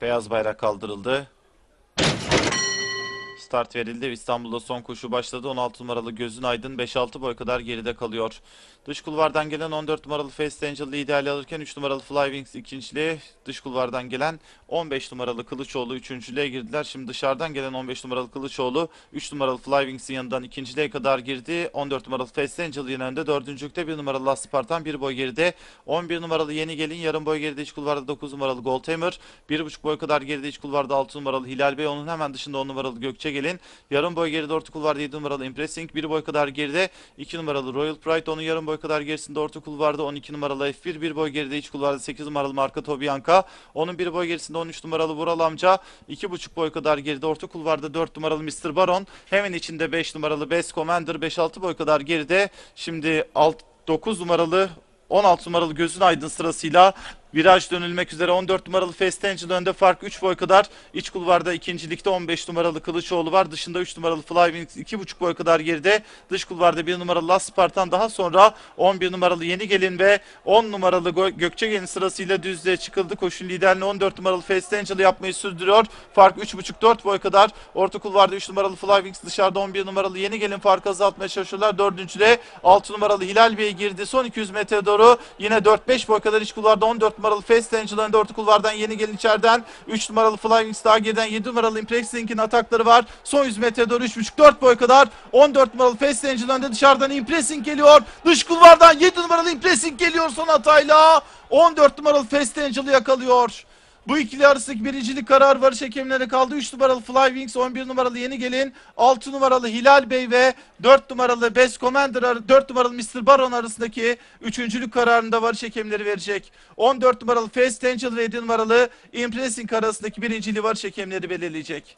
Beyaz bayrak kaldırıldı. Start verildi. İstanbul'da son koşu başladı. 16 numaralı Gözün Aydın 5-6 boy kadar geride kalıyor. Dış kulvardan gelen 14 numaralı Fast Angel liderliği alırken 3 numaralı Fly Wings ikinciliğe, dış kulvardan gelen 15 numaralı Kılıçoğlu üçüncülüğe girdiler. Şimdi dışarıdan gelen 15 numaralı Kılıçoğlu 3 numaralı Fly Wings'in yanından ikinciliğe kadar girdi. 14 numaralı Fast Angel yine önde. Dördüncülükte 1 numaralı Last Spartan 1 boy geride. 11 numaralı Yeni Gelin yarım boy geride iç kulvarda 9 numaralı Goldhammer. 1,5 boy kadar geride iç kulvarda 6 numaralı Hilal Bey. Onun hemen dışında 10 numaralı Gökçe Gelin. Yarım boy geride orta kulvarda 7 numaralı Impressing. 1 boy kadar geride 2 numaralı Royal Pride. Onun yarım boy kadar gerisinde orta kulvarda 12 numaralı F1. 1 boy geride iç kulvarda 8 numaralı Marka Tobianka. Onun 1 boy gerisinde 13 numaralı Vural Amca. 2,5 boy kadar geride orta kulvarda 4 numaralı Mr. Baron. Hemen içinde 5 numaralı Best Commander. 5-6 boy kadar geride. Şimdi 9 numaralı 16 numaralı Gözün Aydın sırasıyla viraj dönülmek üzere. 14 numaralı Fast Angel önde, fark 3 boy kadar. İç kulvarda ikincilikte 15 numaralı Kılıçoğlu var. Dışında 3 numaralı Fly Wings 2,5 boy kadar geride. Dış kulvarda 1 numaralı Last Spartan, daha sonra 11 numaralı Yeni Gelin ve 10 numaralı Gökçe Gelin sırasıyla düzlüğe çıkıldı. Koşun liderliğini 14 numaralı Fast Angel yapmayı sürdürüyor. Fark 3,5-4 boy kadar. Orta kulvarda 3 numaralı Fly Wings, dışarıda 11 numaralı Yeni Gelin farkı azaltmaya çalışıyorlar. Dördüncüde 6 numaralı Hilal Bey girdi. Son 200 metre doğru yine 4-5 boy kadar iç kulvarda 14 numaralı Fast Angel önde, orta kulvardan Yeni Gelin içeriden 3 numaralı Fly Wings daha geriden 7 numaralı Impressing'in atakları var. Son 100 metre doğru 3,5-4 boy kadar 14 numaralı Fast Angel önde, dışarıdan Impressing geliyor. Dış kulvardan 7 numaralı Impressing geliyor son hatayla. 14 numaralı Fast Angel'ı yakalıyor. Bu ikili arasındaki birincilik kararı varış hakemlere kaldı. 3 numaralı Fly Wings, 11 numaralı Yeni Gelin, 6 numaralı Hilal Bey ve 4 numaralı Best Commander, 4 numaralı Mr. Baron arasındaki üçüncülük kararında varış hakemleri verecek. 14 numaralı Fast Angel ve 7 numaralı Impressing arasındaki birinciliği varış hakemleri belirleyecek.